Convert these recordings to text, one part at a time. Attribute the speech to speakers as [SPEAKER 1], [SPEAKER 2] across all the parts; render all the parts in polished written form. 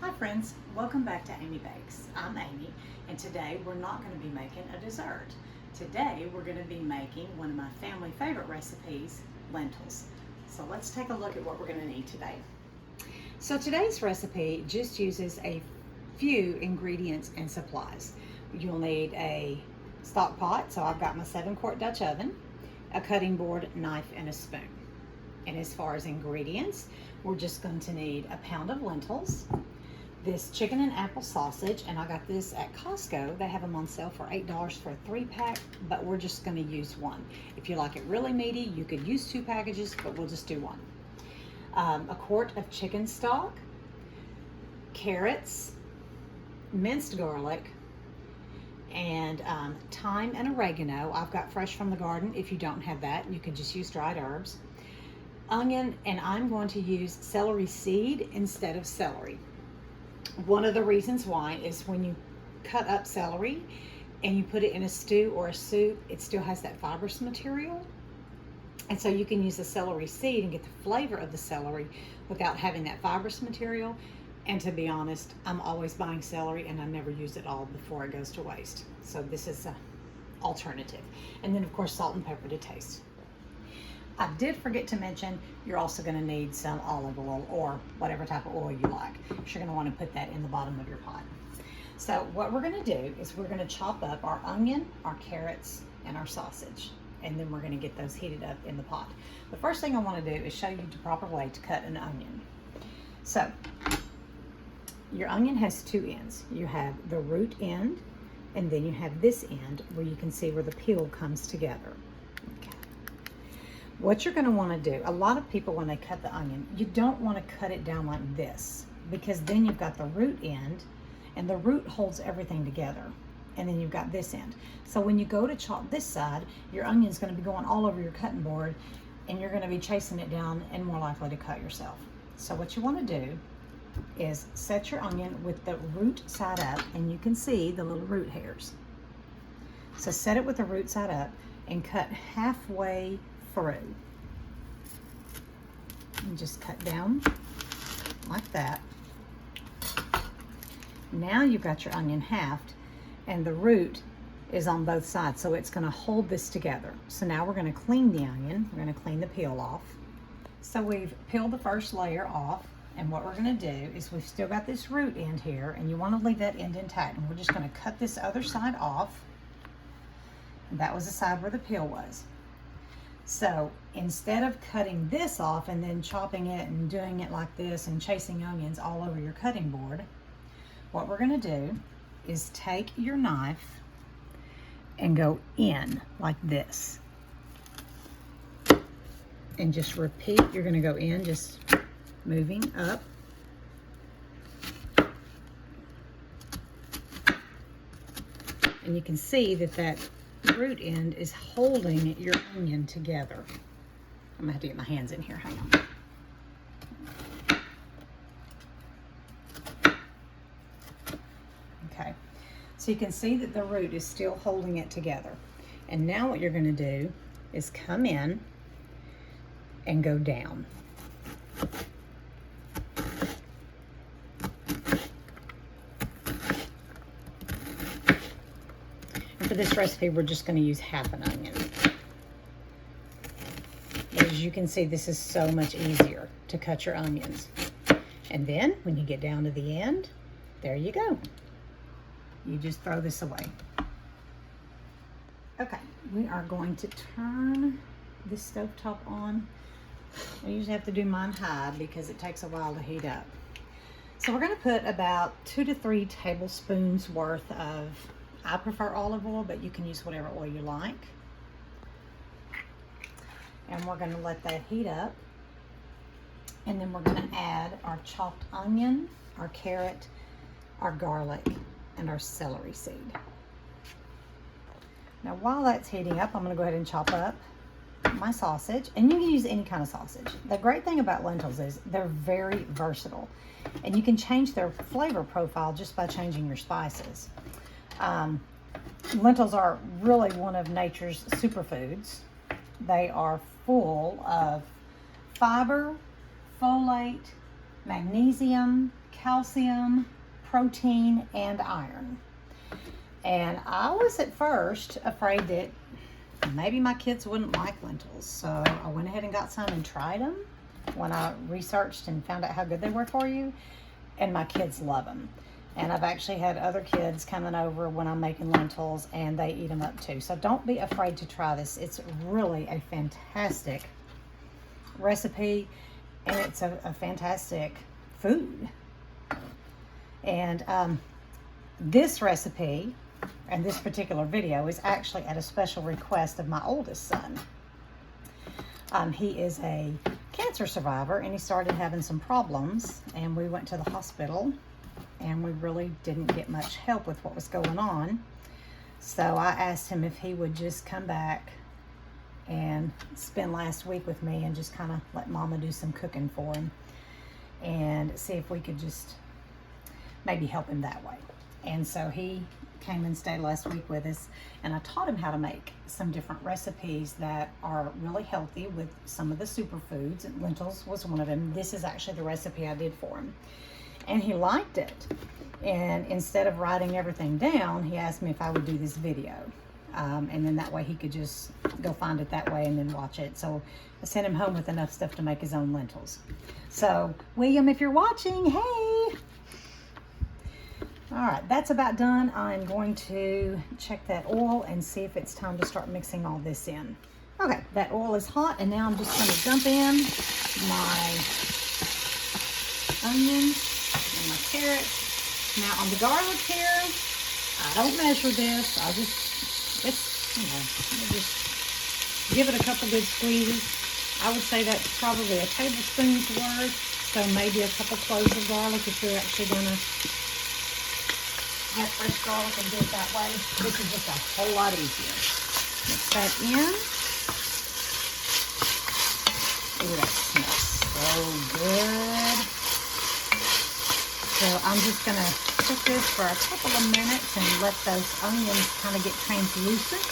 [SPEAKER 1] Hi friends, welcome back to Amy Bakes. I'm Amy, and today we're not going to be making a dessert. Today we're going to be making one of my family favorite recipes, lentils. So let's take a look at what we're going to need today. So today's recipe just uses a few ingredients and supplies. You'll need a stock pot, so I've got my 7-quart Dutch oven, a cutting board, knife, and a spoon. And as far as ingredients, we're just going to need a pound of lentils, this chicken and apple sausage, and I got this at Costco. They have them on sale for $8 for a 3-pack, but we're just going to use one. If you like it really meaty, you could use 2 packages, but we'll just do one. A quart of chicken stock, carrots, minced garlic, and thyme and oregano. I've got fresh from the garden. If you don't have that, you can just use dried herbs. Onion, and I'm going to use celery seed instead of celery. One of the reasons why is when you cut up celery and you put it in a stew or a soup, it still has that fibrous material. And so you can use the celery seed and get the flavor of the celery without having that fibrous material. And to be honest, I'm always buying celery and I never use it all before it goes to waste. So this is an alternative. And then of course, salt and pepper to taste. I did forget to mention, you're also going to need some olive oil or whatever type of oil you like. You're going to want to put that in the bottom of your pot. So what we're going to do is we're going to chop up our onion, our carrots, and our sausage. And then we're going to get those heated up in the pot. The first thing I want to do is show you the proper way to cut an onion. So your onion has 2 ends. You have the root end, and then you have this end where you can see where the peel comes together. What you're going to want to do, a lot of people when they cut the onion, you don't want to cut it down like this, because then you've got the root end and the root holds everything together, and then you've got this end. So when you go to chop this side, your onion's going to be going all over your cutting board and you're going to be chasing it down and more likely to cut yourself. So what you want to do is set your onion with the root side up, and you can see the little root hairs. So set it with the root side up and cut halfway through, and just cut down like that. Now you've got your onion halved and the root is on both sides, so it's going to hold this together. So now we're going to clean the onion. We're going to clean the peel off. So we've peeled the first layer off, and what we're going to do is we've still got this root end here, and you want to leave that end intact, and we're just going to cut this other side off. That was the side where the peel was. So instead of cutting this off and then chopping it and doing it like this and chasing onions all over your cutting board, what we're going to do is take your knife and go in like this. And just repeat, you're going to go in, just moving up. And you can see that that root end is holding your onion together. I'm gonna have to get my hands in here, hang on. Okay, so you can see that the root is still holding it together. And now what you're gonna do is come in and go down. For this recipe, we're just going to use half an onion. As you can see, this is so much easier to cut your onions. And then when you get down to the end, there you go. You just throw this away. Okay, we are going to turn this stovetop on. I usually have to do mine high because it takes a while to heat up. So we're going to put about 2 to 3 tablespoons worth of, I prefer olive oil, but you can use whatever oil you like. And we're going to let that heat up. And then we're going to add our chopped onion, our carrot, our garlic, and our celery seed. Now while that's heating up, I'm going to go ahead and chop up my sausage. And you can use any kind of sausage. The great thing about lentils is they're very versatile. And you can change their flavor profile just by changing your spices. Lentils are really one of nature's superfoods. They are full of fiber, folate, magnesium, calcium, protein, and iron. And I was at first afraid that maybe my kids wouldn't like lentils. So I went ahead and got some and tried them when I researched and found out how good they were for you. And my kids love them. And I've actually had other kids coming over when I'm making lentils and they eat them up too. So don't be afraid to try this. It's really a fantastic recipe and it's a fantastic food. And this recipe and this particular video is actually at a special request of my oldest son. He is a cancer survivor and he started having some problems and we went to the hospital and we really didn't get much help with what was going on. So I asked him if he would just come back and spend last week with me and just kind of let Mama do some cooking for him and see if we could just maybe help him that way. And so he came and stayed last week with us and I taught him how to make some different recipes that are really healthy with some of the superfoods. And lentils was one of them. This is actually the recipe I did for him. And he liked it. And instead of writing everything down, he asked me if I would do this video. And then that way he could just go find it that way and then watch it. So I sent him home with enough stuff to make his own lentils. So William, if you're watching, hey! All right, that's about done. I'm going to check that oil and see if it's time to start mixing all this in. Okay, that oil is hot and now I'm just gonna dump in my onions and my carrots. Now on the garlic here, I don't measure this. I just, just give it a couple good squeezes. I would say that's probably a tablespoon's worth. So maybe a couple cloves of garlic if you're actually gonna have fresh garlic and do it that way. This is just a whole lot easier. Mix that in. Ooh, that smells so good. So I'm just going to cook this for a couple of minutes and let those onions kind of get translucent.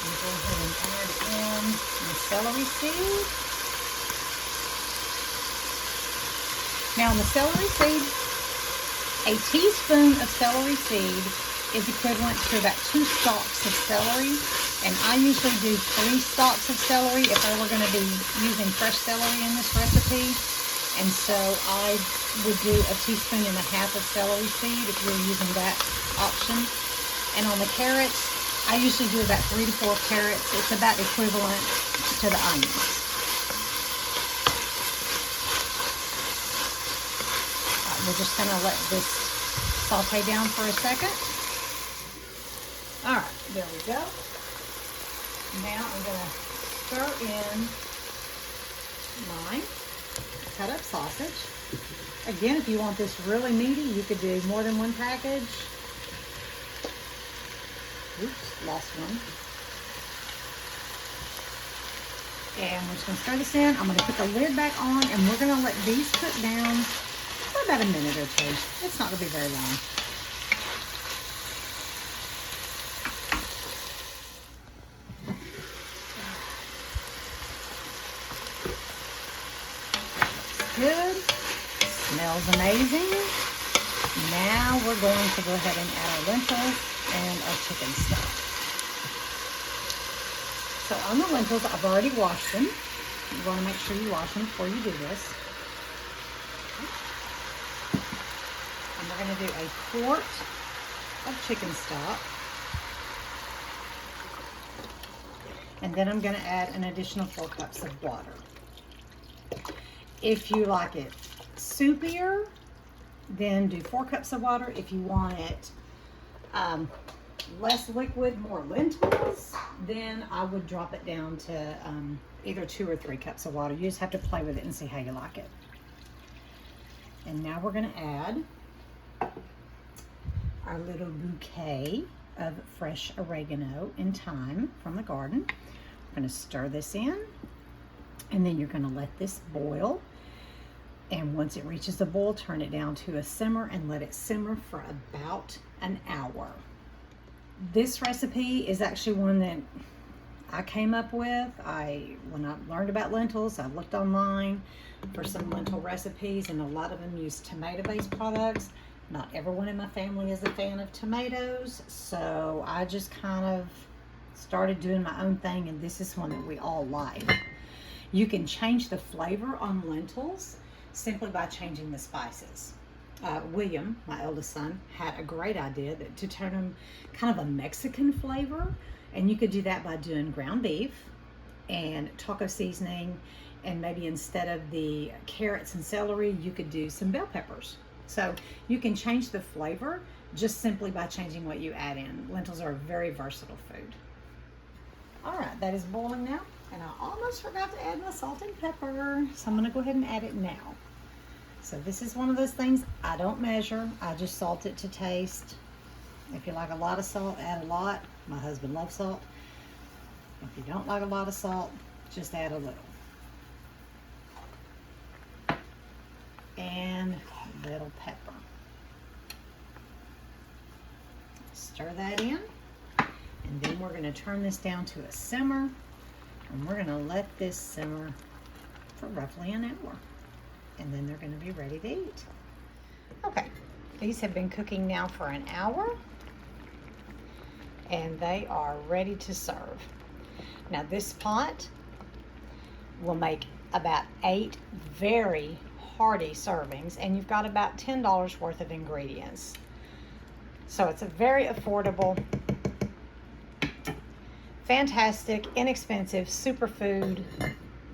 [SPEAKER 1] And go ahead and add in the celery seed. Now on the celery seed, a teaspoon of celery seed is equivalent to about 2 stalks of celery. And I usually do 3 stalks of celery if I were going to be using fresh celery in this recipe. And so I would do 1.5 teaspoons of celery seed if you're using that option. And on the carrots, I usually do about 3 to 4 carrots. It's about equivalent to the onions. We're just going to let this saute down for a second. All right, there we go. Now I'm going to stir in my cut up sausage. Again, if you want this really meaty, you could do more than 1 package. Oops, lost one. And we're just going to stir this in. I'm going to put the lid back on and we're going to let these cook down for about a minute or 2. It's not going to be very long. Good. Smells amazing. Now we're going to go ahead and add our lentils and our chicken stock. So on the lentils, I've already washed them. You want to make sure you wash them before you do this. And we're going to do 1 quart of chicken stock. And then I'm going to add an additional 4 cups of water. If you like it soupier, then do 4 cups of water. If you want it less liquid, more lentils, then I would drop it down to either 2 or 3 cups of water. You just have to play with it and see how you like it. And now we're going to add our little bouquet of fresh oregano and thyme from the garden. We're going to stir this in. And then you're going to let this boil. And once it reaches a boil, turn it down to a simmer and let it simmer for about an hour. This recipe is actually one that I came up with. When I learned about lentils, I looked online for some lentil recipes, and a lot of them use tomato-based products. Not everyone in my family is a fan of tomatoes, so I just kind of started doing my own thing, and this is one that we all like. You can change the flavor on lentils simply by changing the spices. William, my eldest son, had a great idea to turn them kind of a Mexican flavor, and you could do that by doing ground beef and taco seasoning, and maybe instead of the carrots and celery, you could do some bell peppers. So you can change the flavor just simply by changing what you add in. Lentils are a very versatile food. All right, that is boiling now, and I almost forgot to add my salt and pepper, so I'm gonna go ahead and add it now. So this is one of those things I don't measure. I just salt it to taste. If you like a lot of salt, add a lot. My husband loves salt. If you don't like a lot of salt, just add a little. And a little pepper. Stir that in. And then we're going to turn this down to a simmer. And we're going to let this simmer for roughly an hour. And then they're going to be ready to eat. Okay, these have been cooking now for an hour. And they are ready to serve. Now this pot will make about 8 very hearty servings, and you've got about $10 worth of ingredients. So it's a very affordable, fantastic, inexpensive superfood.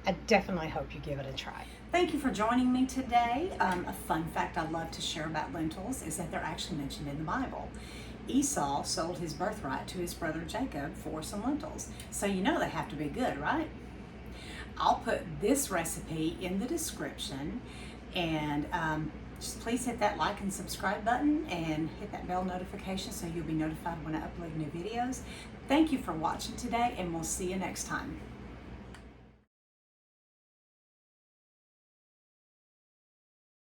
[SPEAKER 1] I definitely hope you give it a try. Thank you for joining me today. A fun fact I love to share about lentils is that they're actually mentioned in the Bible. Esau sold his birthright to his brother Jacob for some lentils. So you know they have to be good, right? I'll put this recipe in the description, and just please hit that like and subscribe button and hit that bell notification so you'll be notified when I upload new videos. Thank you for watching today, and we'll see you next time.